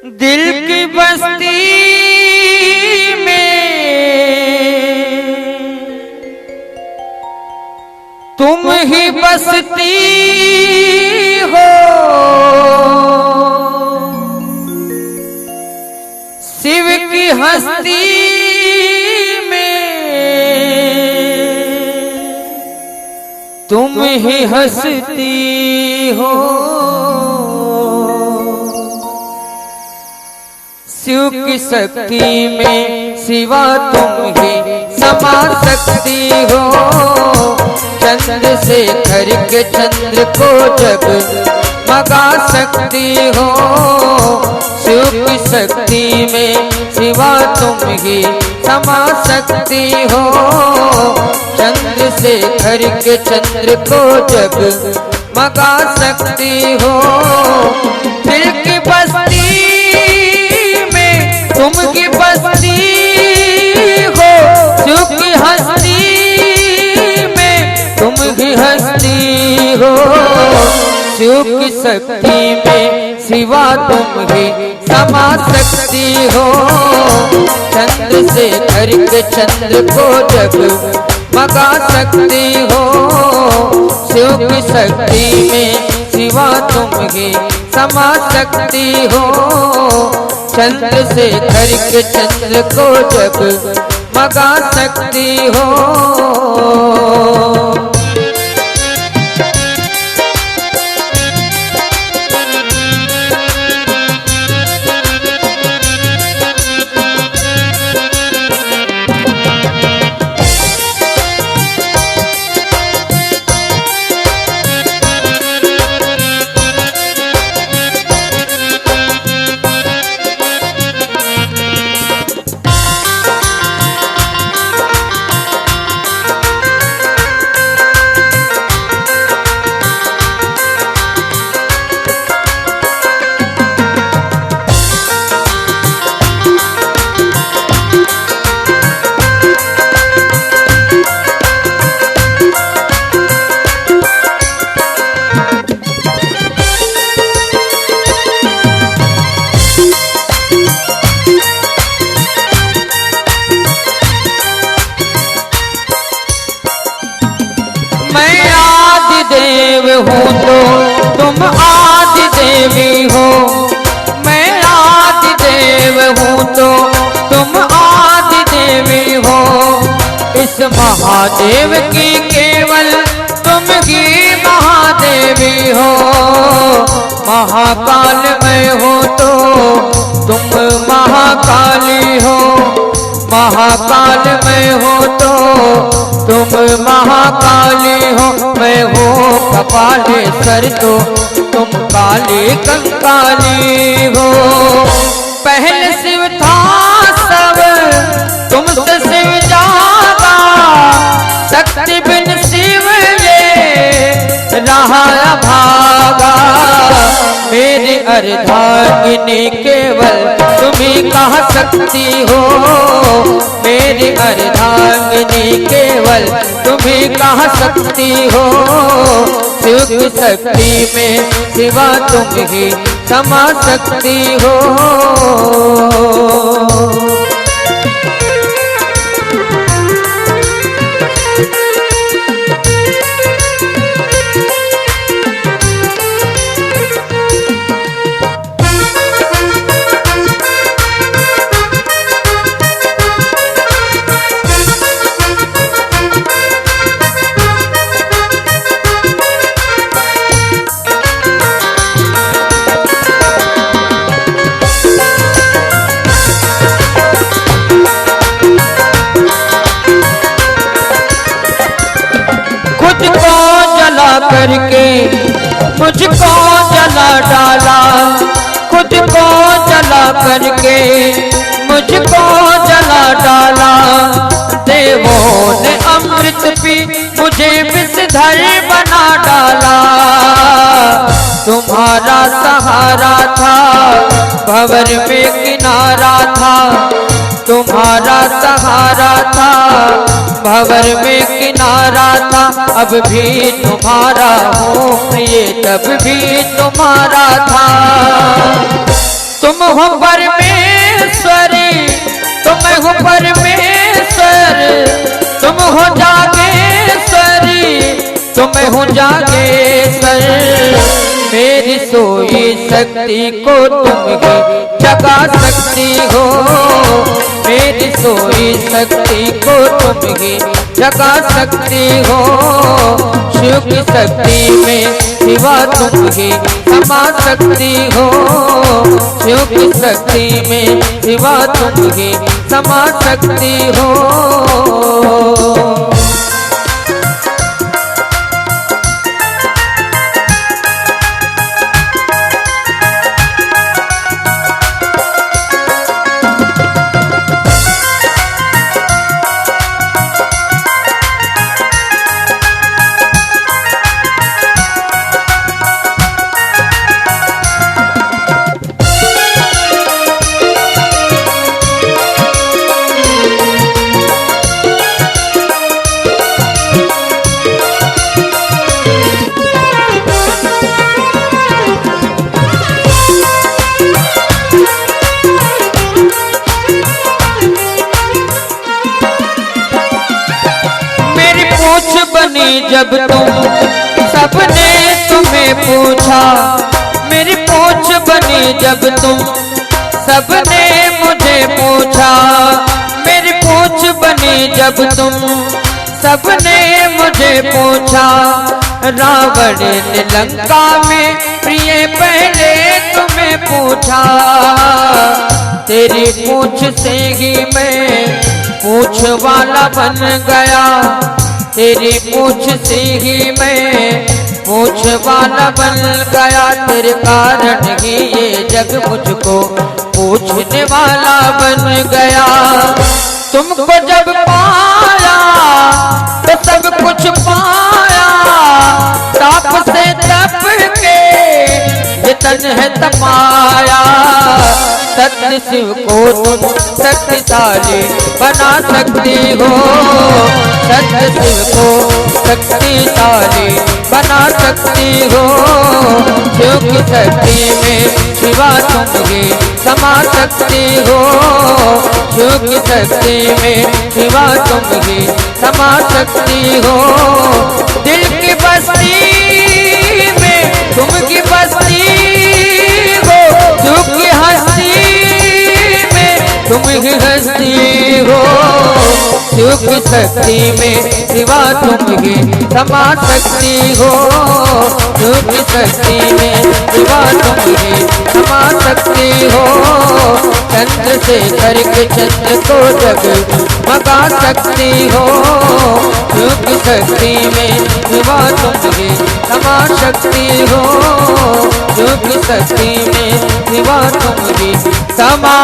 दिल की बस्ती में तुम ही बसती हो, शिव की हस्ती में तुम ही हंसती हो। शिव की शक्ति में सिवा तुम ही समा सकती हो। चंद्र से घर के चंद्र को जग मगा सकती हो। शिव की शक्ति में सिवा तुम ही समा सकती हो। चंद्र से घर के चंद्र को जग मगा सकती हो। दिल की बस्ती तुम की बस्ती हो, शिव की हस्ती में तुम ही हस्ती हो। शिव की शक्ति में सिवा तुम ही समा सकती हो। चंद्र से घर के चंद्र को जग मगा सकती हो। शिव की शक्ति में सिवा तुम ही समा सकती हो। चंद्र से घर के चंद्र को जग मगा सकती हो। देव हूँ तो तुम आदि देवी हो। मैं आदि देव हूँ तो तुम आदि देवी हो। इस महादेव की केवल तुम ही महादेवी हो। महाकाल में हो तो तुम महाकाली हो। महाकाल में हो तो तुम महाकाली हो। मैं हो कपालेश्वर तो तुम काली कंकाली हो। पहले शिव था सब तुमसे शिव जागा। शक्ति बिन शिव ये रहा भागा। मेरी अर्धांगिनी केवल तुम्ही कहा सकती हो। मेरी अर्धांगिनी केवल तुम्ही कहा सकती हो। शिव की शक्ति में सिवा तुम ही समा सकती हो। करके मुझको जला डाला। खुद को जला करके मुझको जला डाला। देवों ने अमृत पी मुझे विषधर बना डाला। तुम्हारा सहारा था भंवर में किनारा था। तुम्हारा सहारा था भंवर में किनारा था। अब भी तुम्हारा हूँ ये तब भी तुम्हारा था। तुम हो परमेश्वरी, तुम हो परमेश्वर, तुम हो जागेश्वरी, तुम हो जागेश्वर। मेरी सोई शक्ति को तुम ही जगा सकती हो, मेरी सोई शक्ति को तुम ही जगा सकती हो। शिव की शक्ति में सिवा तुम ही समा सकती हो, शिव की शक्ति में सिवा तुम ही समा सकती हो। जब तुम सबने तुम्हें पूछा, मेरी पूछ बनी जब तुम सबने मुझे पूछा, मेरी पूछ बनी जब तुम सबने मुझे पूछा। रावण ने लंका में प्रिय पहले तुम्हें पूछा, तेरी पूछ से ही मैं पूछ वाला बन गया, तेरी पूछ से ही मैं पूछ वाला बन गया। तेरे कारण ही ये जग मुझको पूछने वाला बन गया। तुमको जब पाया तो सब कुछ पाया, ताप से तप के ये तन है तपाया। सत्य शिव को तुम शक्तिशाली बना सकती हो, सत्य शिव को शक्तिशाली बना सकती हो। शिव की शक्ति में शिवा तुम ही समा सकती हो, शिव की शक्ति में शिवा तुम ही समा सकती हो। दिल की बस्ती में तुम की बस्ती हो, शिव की हस्ती में तुम ही हस्ती हो। शिव की शक्ति में शिवा तुम ही समा सकती हो, शिव की शक्ति में शिवा तुम ही समा सकती हो। चंद्र से करके चंद्र को जगमगा सकती हो, शिव की शक्ति में शिवा तुम ही समा सकती हो, शिव की शक्ति में शिवा तुम ही समा